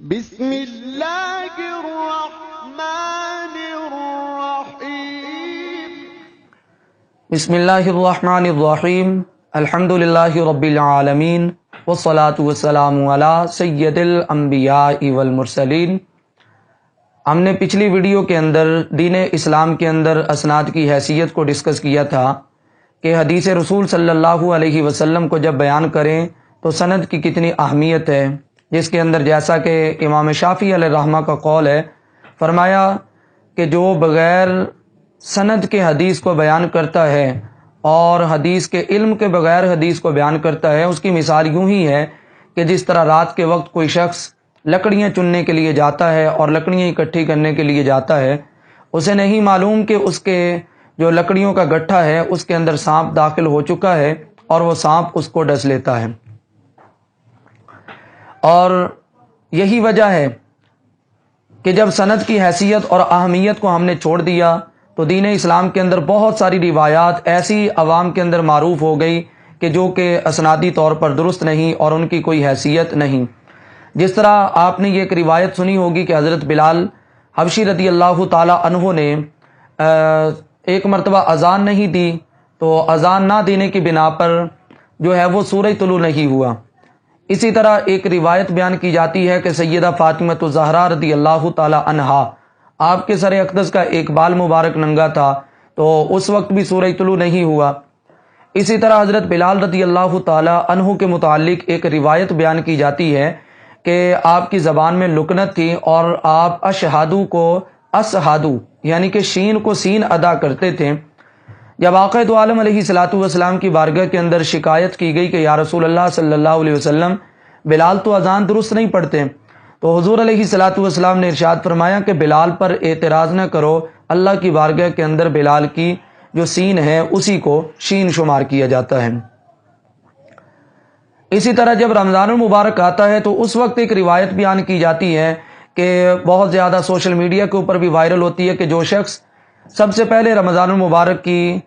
بسم اللہ الرحمن الرحیم بسم اللہ الرحمن الرحیم الحمد للہ رب العالمین والصلاة والسلام علی سید الانبیاء والمرسلین۔ ہم نے پچھلی ویڈیو کے اندر دین اسلام کے اندر اسناد کی حیثیت کو ڈسکس کیا تھا کہ حدیث رسول صلی اللہ علیہ وسلم کو جب بیان کریں تو سند کی کتنی اہمیت ہے، جس کے اندر جیسا کہ امام شافعی علیہ الرحمہ کا قول ہے، فرمایا کہ جو بغیر سند کے حدیث کو بیان کرتا ہے اور حدیث کے علم کے بغیر حدیث کو بیان کرتا ہے، اس کی مثال یوں ہی ہے کہ جس طرح رات کے وقت کوئی شخص لکڑیاں چننے کے لیے جاتا ہے اور لکڑیاں اکٹھی کرنے کے لیے جاتا ہے، اسے نہیں معلوم کہ اس کے جو لکڑیوں کا گٹھا ہے اس کے اندر سانپ داخل ہو چکا ہے اور وہ سانپ اس کو ڈس لیتا ہے۔ اور یہی وجہ ہے کہ جب سند کی حیثیت اور اہمیت کو ہم نے چھوڑ دیا تو دین اسلام کے اندر بہت ساری روایات ایسی عوام کے اندر معروف ہو گئی کہ جو کہ اسنادی طور پر درست نہیں اور ان کی کوئی حیثیت نہیں۔ جس طرح آپ نے یہ ایک روایت سنی ہوگی کہ حضرت بلال حبشی رضی اللہ تعالی عنہ نے ایک مرتبہ اذان نہیں دی تو اذان نہ دینے کی بنا پر جو ہے وہ سورج طلوع نہیں ہوا۔ اسی طرح ایک روایت بیان کی جاتی ہے کہ سیدہ فاطمہ الزہرا رضی اللہ تعالی عنہا، آپ کے سر اقدس کا ایک بال مبارک ننگا تھا تو اس وقت بھی سورج طلوع نہیں ہوا۔ اسی طرح حضرت بلال رضی اللہ تعالی عنہ کے متعلق ایک روایت بیان کی جاتی ہے کہ آپ کی زبان میں لکنت تھی اور آپ اشہادو کو اسہادو یعنی کہ شین کو سین ادا کرتے تھے۔ جب آقا دو عالم علیہ الصلوۃ والسلام کی بارگاہ کے اندر شکایت کی گئی کہ یا رسول اللہ صلی اللہ علیہ وسلم، بلال تو اذان درست نہیں پڑھتے، تو حضور علیہ الصلوۃ والسلام نے ارشاد فرمایا کہ بلال پر اعتراض نہ کرو، اللہ کی بارگاہ کے اندر بلال کی جو سین ہے اسی کو شین شمار کیا جاتا ہے۔ اسی طرح جب رمضان المبارک آتا ہے تو اس وقت ایک روایت بیان کی جاتی ہے کہ بہت زیادہ سوشل میڈیا کے اوپر بھی وائرل ہوتی ہے کہ جو شخص سب سے پہلے رمضان المبارک کی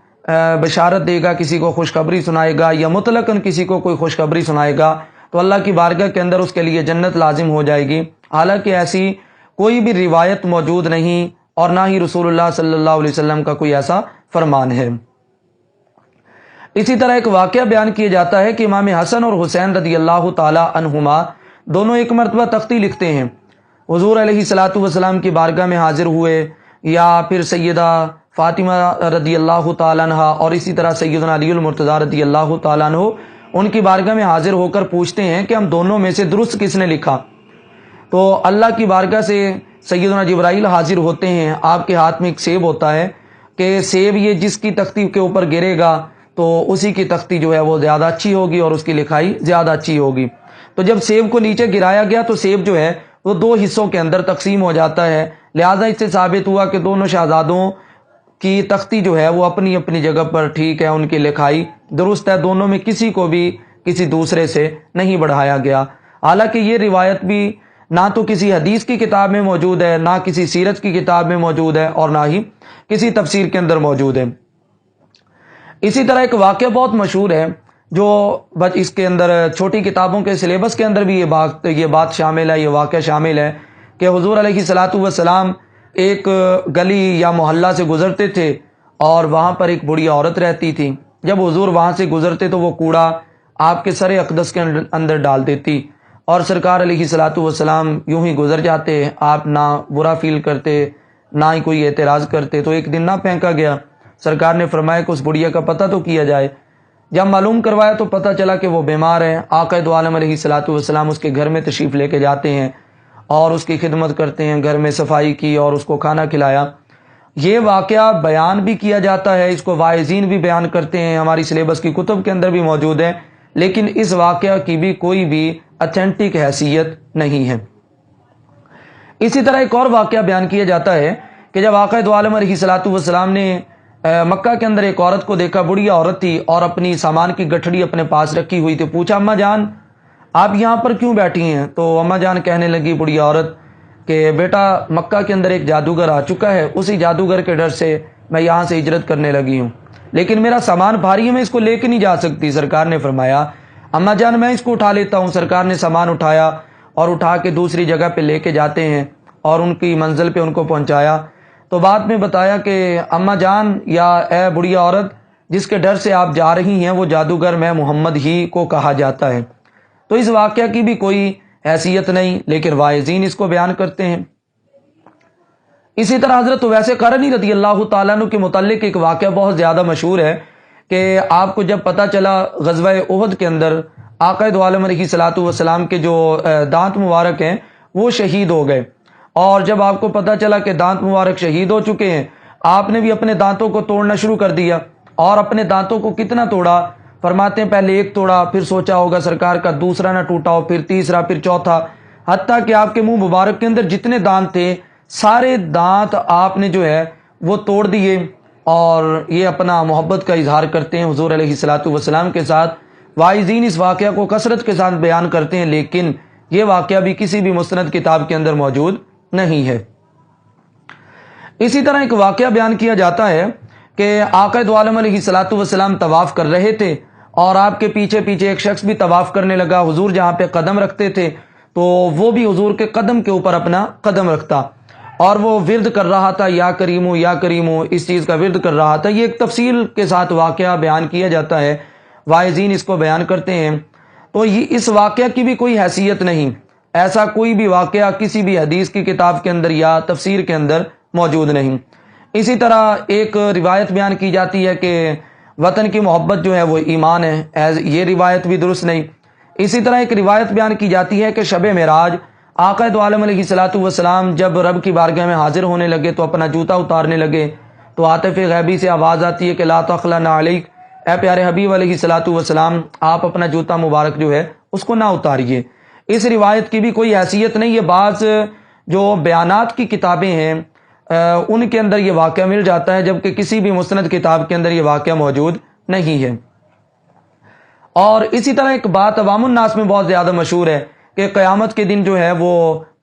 بشارت دے گا، کسی کو خوشخبری سنائے گا یا مطلقاً کسی کو کوئی خوشخبری سنائے گا تو اللہ کی بارگاہ کے اندر اس کے لیے جنت لازم ہو جائے گی۔ حالانکہ ایسی کوئی بھی روایت موجود نہیں اور نہ ہی رسول اللہ صلی اللہ علیہ وسلم کا کوئی ایسا فرمان ہے۔ اسی طرح ایک واقعہ بیان کیا جاتا ہے کہ امام حسن اور حسین رضی اللہ تعالی عنہما دونوں ایک مرتبہ تختی لکھتے ہیں، حضور علیہ الصلوۃ والسلام کی بارگاہ میں حاضر ہوئے یا پھر سیدہ فاطمہ رضی اللہ تعالیٰ عنہ اور اسی طرح سیدنا علی المرتضیٰ رضی اللہ تعالیٰ عنہ ان کی بارگاہ میں حاضر ہو کر پوچھتے ہیں کہ ہم دونوں میں سے درست کس نے لکھا؟ تو اللہ کی بارگاہ سے سیدنا جبرائیل حاضر ہوتے ہیں، آپ کے ہاتھ میں ایک سیب ہوتا ہے کہ سیب یہ جس کی تختی کے اوپر گرے گا تو اسی کی تختی جو ہے وہ زیادہ اچھی ہوگی اور اس کی لکھائی زیادہ اچھی ہوگی۔ تو جب سیب کو نیچے گرایا گیا تو سیب جو ہے وہ دو حصوں کے اندر تقسیم ہو جاتا ہے، لہذا اس سے ثابت ہوا کہ دونوں شہزادوں کی تختی جو ہے وہ اپنی اپنی جگہ پر ٹھیک ہے، ان کی لکھائی درست ہے، دونوں میں کسی کو بھی کسی دوسرے سے نہیں بڑھایا گیا۔ حالانکہ یہ روایت بھی نہ تو کسی حدیث کی کتاب میں موجود ہے، نہ کسی سیرت کی کتاب میں موجود ہے اور نہ ہی کسی تفسیر کے اندر موجود ہے۔ اسی طرح ایک واقعہ بہت مشہور ہے جو اس کے اندر چھوٹی کتابوں کے سلیبس کے اندر بھی یہ بات شامل ہے، یہ واقعہ شامل ہے کہ حضور علیہ الصلوۃ والسلام ایک گلی یا محلہ سے گزرتے تھے اور وہاں پر ایک بوڑھی عورت رہتی تھی۔ جب حضور وہاں سے گزرتے تو وہ کوڑا آپ کے سر اقدس کے اندر ڈال دیتی اور سرکار علیہ الصلوۃ والسلام یوں ہی گزر جاتے، آپ نہ برا فیل کرتے نہ ہی کوئی اعتراض کرتے۔ تو ایک دن نہ پھینکا گیا، سرکار نے فرمایا کہ اس بڑھیا کا پتہ تو کیا جائے۔ جب معلوم کروایا تو پتہ چلا کہ وہ بیمار ہے۔ آقا دو عالم علیہ الصلوۃ والسلام اس کے گھر میں تشریف لے کے جاتے ہیں اور اس کی خدمت کرتے ہیں، گھر میں صفائی کی اور اس کو کھانا کھلایا۔ یہ واقعہ بیان بھی کیا جاتا ہے، اس کو واعظین بھی بیان کرتے ہیں، ہماری سلیبس کی کتب کے اندر بھی موجود ہے، لیکن اس واقعہ کی بھی کوئی بھی اتھینٹک حیثیت نہیں ہے۔ اسی طرح ایک اور واقعہ بیان کیا جاتا ہے کہ جب آقا دو عالم علیہ الصلوۃ والسلام نے مکہ کے اندر ایک عورت کو دیکھا، بڑھیا عورت تھی اور اپنی سامان کی گٹھڑی اپنے پاس رکھی ہوئی تھی، پوچھا اماں جان آپ یہاں پر کیوں بیٹھی ہیں؟ تو اماں جان کہنے لگی بڑھیا عورت کہ بیٹا مکہ کے اندر ایک جادوگر آ چکا ہے، اسی جادوگر کے ڈر سے میں یہاں سے ہجرت کرنے لگی ہوں، لیکن میرا سامان بھاری ہے، میں اس کو لے کے نہیں جا سکتی۔ سرکار نے فرمایا اماں جان میں اس کو اٹھا لیتا ہوں۔ سرکار نے سامان اٹھایا اور اٹھا کے دوسری جگہ پہ لے کے جاتے ہیں اور ان کی منزل پہ ان کو پہنچایا، تو بعد میں بتایا کہ اماں جان یا اے بڑھیا عورت، جس کے ڈر سے آپ جا رہی ہیں وہ جادوگر میں محمد ہی کو کہا جاتا ہے۔ تو اس واقعہ کی بھی کوئی حیثیت نہیں، لیکن واعظین اس کو بیان کرتے ہیں۔ اسی طرح حضرت اویس قرنی رضی اللہ تعالیٰ عنہ کے متعلق ایک واقعہ بہت زیادہ مشہور ہے کہ آپ کو جب پتہ چلا غزوہ احد کے اندر آقا دو عالم علیہ الصلوۃ والسلام کے جو دانت مبارک ہیں وہ شہید ہو گئے، اور جب آپ کو پتہ چلا کہ دانت مبارک شہید ہو چکے ہیں، آپ نے بھی اپنے دانتوں کو توڑنا شروع کر دیا۔ اور اپنے دانتوں کو کتنا توڑا؟ فرماتے ہیں پہلے ایک توڑا، پھر سوچا ہوگا سرکار کا دوسرا نہ ٹوٹا ہو، پھر تیسرا، پھر چوتھا، حتیٰ کہ آپ کے منہ مبارک کے اندر جتنے دانت تھے سارے دانت آپ نے جو ہے وہ توڑ دیے، اور یہ اپنا محبت کا اظہار کرتے ہیں حضور علیہ الصلوۃ والسلام کے ساتھ۔ واعظین اس واقعہ کو کثرت کے ساتھ بیان کرتے ہیں، لیکن یہ واقعہ بھی کسی بھی مستند کتاب کے اندر موجود نہیں ہے۔ اسی طرح ایک واقعہ بیان کیا جاتا ہے کہ آقا دو عالم علیہ الصلوۃ والسلام طواف کر رہے تھے، اور آپ کے پیچھے پیچھے ایک شخص بھی طواف کرنے لگا۔ حضور جہاں پہ قدم رکھتے تھے تو وہ بھی حضور کے قدم کے اوپر اپنا قدم رکھتا، اور وہ ورد کر رہا تھا یا کریمو یا کریمو، اس چیز کا ورد کر رہا تھا۔ یہ ایک تفصیل کے ساتھ واقعہ بیان کیا جاتا ہے، واعظین اس کو بیان کرتے ہیں۔ تو یہ اس واقعہ کی بھی کوئی حیثیت نہیں، ایسا کوئی بھی واقعہ کسی بھی حدیث کی کتاب کے اندر یا تفسیر کے اندر موجود نہیں۔ اسی طرح ایک روایت بیان کی جاتی ہے کہ وطن کی محبت جو ہے وہ ایمان ہے، یہ روایت بھی درست نہیں۔ اسی طرح ایک روایت بیان کی جاتی ہے کہ شب معراج آقا دو عالم علیہ الصلوۃ والسلام جب رب کی بارگاہ میں حاضر ہونے لگے تو اپنا جوتا اتارنے لگے، تو عاطف غیبی سے آواز آتی ہے کہ لا تخلعنا علیک، اے پیارے حبیب علیہ الصلوۃ والسلام آپ اپنا جوتا مبارک جو ہے اس کو نہ اتاریے۔ اس روایت کی بھی کوئی حیثیت نہیں۔ یہ بعض جو بیانات کی کتابیں ہیں ان کے اندر یہ واقعہ مل جاتا ہے، جبکہ کسی بھی مستند کتاب کے اندر یہ واقعہ موجود نہیں ہے۔ اور اسی طرح ایک بات عوام الناس میں بہت زیادہ مشہور ہے کہ قیامت کے دن جو ہے وہ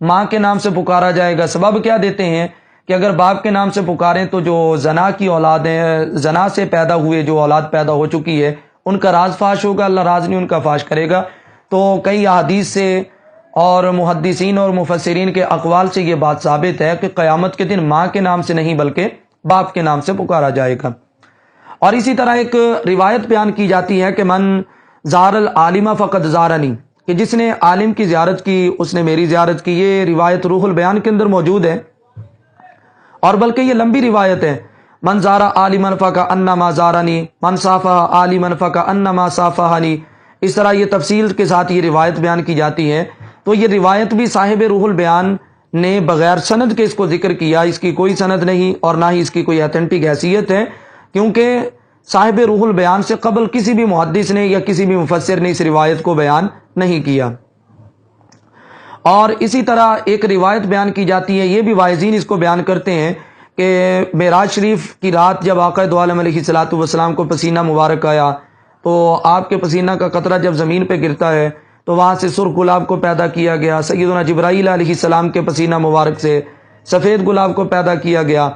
ماں کے نام سے پکارا جائے گا۔ سبب کیا دیتے ہیں کہ اگر باپ کے نام سے پکاریں تو جو زنا کی اولاد ہیں، زنا سے پیدا ہوئے جو اولاد پیدا ہو چکی ہے، ان کا راز فاش ہوگا، اللہ راز نہیں ان کا فاش کرے گا۔ تو کئی احادیث سے اور محدثین اور مفسرین کے اقوال سے یہ بات ثابت ہے کہ قیامت کے دن ماں کے نام سے نہیں بلکہ باپ کے نام سے پکارا جائے گا۔ اور اسی طرح ایک روایت بیان کی جاتی ہے کہ من زار العالم فقد زارنی، کہ جس نے عالم کی زیارت کی اس نے میری زیارت کی۔ یہ روایت روح البیان کے اندر موجود ہے، اور بلکہ یہ لمبی روایت ہے۔ من زار عالما فکانما زارنی، من صافح عالما فکانما صافحنی، اس طرح یہ تفصیل کے ساتھ یہ روایت بیان کی جاتی ہے۔ تو یہ روایت بھی صاحب روح البیان نے بغیر سند کے اس کو ذکر کیا، اس کی کوئی سند نہیں اور نہ ہی اس کی کوئی ایتھنٹک حیثیت ہے، کیونکہ صاحب روح البیان سے قبل کسی بھی محدث نے یا کسی بھی مفسر نے اس روایت کو بیان نہیں کیا۔ اور اسی طرح ایک روایت بیان کی جاتی ہے، یہ بھی واعظین اس کو بیان کرتے ہیں کہ معراج شریف کی رات جب آقا دو عالم علیہ الصلوۃ والسلام کو پسینہ مبارک آیا، تو آپ کے پسینہ کا قطرہ جب زمین پہ گرتا ہے تو وہاں سے سرخ گلاب کو پیدا کیا گیا، سیدنا جبرائیل علیہ السلام کے پسینہ مبارک سے سفید گلاب کو پیدا کیا گیا،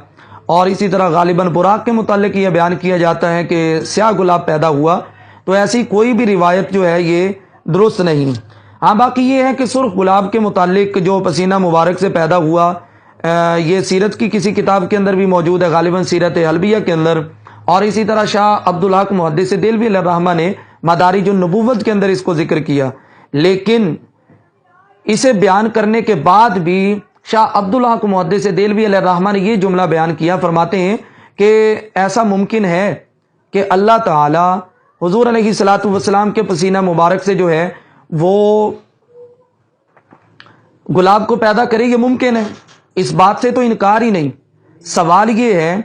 اور اسی طرح غالباً براق کے متعلق یہ بیان کیا جاتا ہے کہ سیاہ گلاب پیدا ہوا۔ تو ایسی کوئی بھی روایت جو ہے یہ درست نہیں۔ ہاں باقی یہ ہے کہ سرخ گلاب کے متعلق جو پسینہ مبارک سے پیدا ہوا، یہ سیرت کی کسی کتاب کے اندر بھی موجود ہے، غالباً سیرت حلبیہ کے اندر، اور اسی طرح شاہ عبدالحق محدث دہلوی علیہ الرحمہ نے مدارج النبوت کے اندر اس کو ذکر کیا۔ لیکن اسے بیان کرنے کے بعد بھی شاہ عبدالحق محدث دہلوی علیہ الرحمہ نے یہ جملہ بیان کیا، فرماتے ہیں کہ ایسا ممکن ہے کہ اللہ تعالی حضور علیہ الصلوۃ والسلام کے پسینہ مبارک سے جو ہے وہ گلاب کو پیدا کرے، یہ ممکن ہے، اس بات سے تو انکار ہی نہیں۔ سوال یہ ہے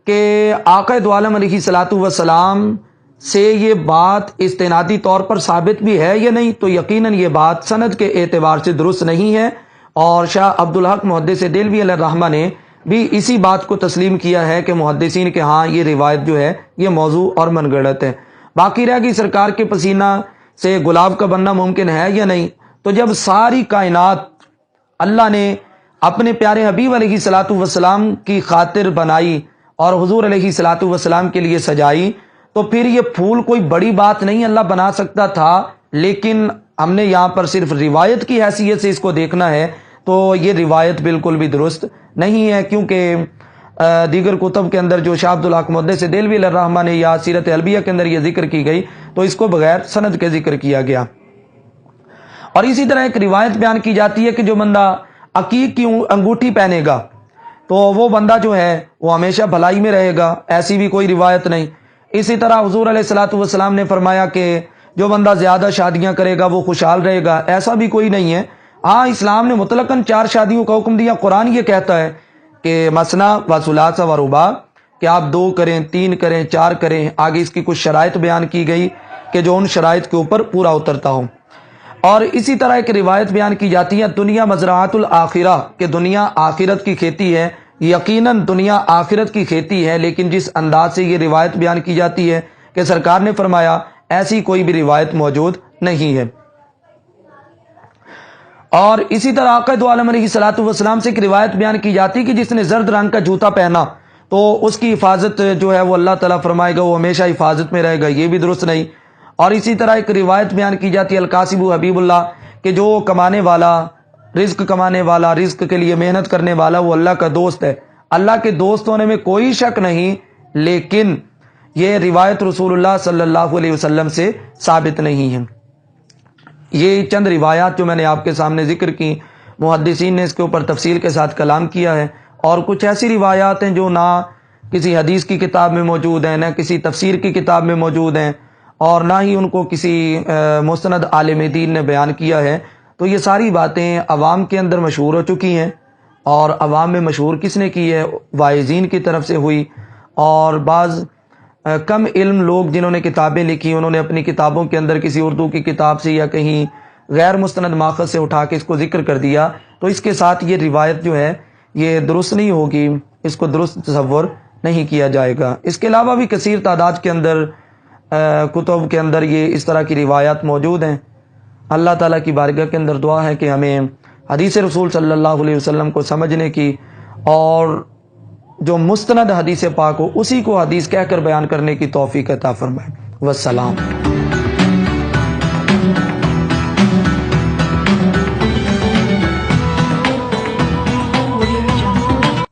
کہ آقا دو عالم علیہ الصلوۃ والسلام سے یہ بات استنادی طور پر ثابت بھی ہے یا نہیں، تو یقیناً یہ بات سند کے اعتبار سے درست نہیں ہے، اور شاہ عبدالحق محدث دہلوی علیہ الرحمہ نے بھی اسی بات کو تسلیم کیا ہے کہ محدثین کے ہاں یہ روایت جو ہے یہ موضوع اور من گڑت ہے۔ باقی رہ گئی سرکار کے پسینہ سے گلاب کا بننا ممکن ہے یا نہیں، تو جب ساری کائنات اللہ نے اپنے پیارے حبیب علیہ الصلوۃ والسلام کی خاطر بنائی اور حضور علیہ الصلوۃ والسلام کے لیے سجائی، تو پھر یہ پھول کوئی بڑی بات نہیں، اللہ بنا سکتا تھا، لیکن ہم نے یہاں پر صرف روایت کی حیثیت سے اس کو دیکھنا ہے تو یہ روایت بالکل بھی درست نہیں ہے، کیونکہ دیگر کتب کے اندر جو شاہ عبد الحق محدث دہلوی علیہ الرحمہ نے یا سیرت البیہ کے اندر یہ ذکر کی گئی تو اس کو بغیر سند کے ذکر کیا گیا۔ اور اسی طرح ایک روایت بیان کی جاتی ہے کہ جو بندہ عقیق کی انگوٹھی پہنے گا تو وہ بندہ جو ہے وہ ہمیشہ بھلائی میں رہے گا، ایسی بھی کوئی روایت نہیں۔ اسی طرح حضور علیہ الصلوۃ والسلام نے فرمایا کہ جو بندہ زیادہ شادیاں کرے گا وہ خوشحال رہے گا، ایسا بھی کوئی نہیں ہے۔ ہاں، اسلام نے مطلقاً 4 شادیوں کا حکم دیا۔ قرآن یہ کہتا ہے کہ مثنی و ثلاث و رباع، کہ آپ 2 کریں، 3 کریں، 4 کریں۔ آگے اس کی کچھ شرائط بیان کی گئی کہ جو ان شرائط کے اوپر پورا اترتا ہو۔ اور اسی طرح ایک روایت بیان کی جاتی ہے دنیا مزرعۃ الآخرہ، کہ دنیا آخرت کی کھیتی ہے۔ یقیناً دنیا آخرت کی کھیتی ہے، لیکن جس انداز سے یہ روایت بیان کی جاتی ہے کہ سرکار نے فرمایا، ایسی کوئی بھی روایت موجود نہیں ہے۔ اور اسی طرح آقا دو عالم علیہ الصلوۃ والسلام سے ایک روایت بیان کی جاتی ہے کہ جس نے زرد رنگ کا جوتا پہنا تو اس کی حفاظت جو ہے وہ اللہ تعالیٰ فرمائے گا، وہ ہمیشہ حفاظت میں رہے گا، یہ بھی درست نہیں۔ اور اسی طرح ایک روایت بیان کی جاتی ہے القاسب حبیب اللہ، کہ جو کمانے والا، رزق کمانے والا، رزق کے لیے محنت کرنے والا، وہ اللہ کا دوست ہے۔ اللہ کے دوست ہونے میں کوئی شک نہیں، لیکن یہ روایت رسول اللہ صلی اللہ علیہ وسلم سے ثابت نہیں ہے۔ یہ چند روایات جو میں نے آپ کے سامنے ذکر کی، محدثین نے اس کے اوپر تفصیل کے ساتھ کلام کیا ہے، اور کچھ ایسی روایات ہیں جو نہ کسی حدیث کی کتاب میں موجود ہیں، نہ کسی تفسیر کی کتاب میں موجود ہیں، اور نہ ہی ان کو کسی مستند عالم دین نے بیان کیا ہے۔ تو یہ ساری باتیں عوام کے اندر مشہور ہو چکی ہیں، اور عوام میں مشہور کس نے کی ہے؟ واعظین کی طرف سے ہوئی، اور بعض کم علم لوگ جنہوں نے کتابیں لکھی، انہوں نے اپنی کتابوں کے اندر کسی اردو کی کتاب سے یا کہیں غیر مستند ماخذ سے اٹھا کے اس کو ذکر کر دیا، تو اس کے ساتھ یہ روایت جو ہے یہ درست نہیں ہوگی، اس کو درست تصور نہیں کیا جائے گا۔ اس کے علاوہ بھی کثیر تعداد کے اندر کتب کے اندر یہ اس طرح کی روایات موجود ہیں۔ اللہ تعالیٰ کی بارگاہ کے اندر دعا ہے کہ ہمیں حدیث رسول صلی اللہ علیہ وسلم کو سمجھنے کی، اور جو مستند حدیث پاک ہو اسی کو حدیث کہہ کر بیان کرنے کی توفیق عطا فرمائے۔ والسلام۔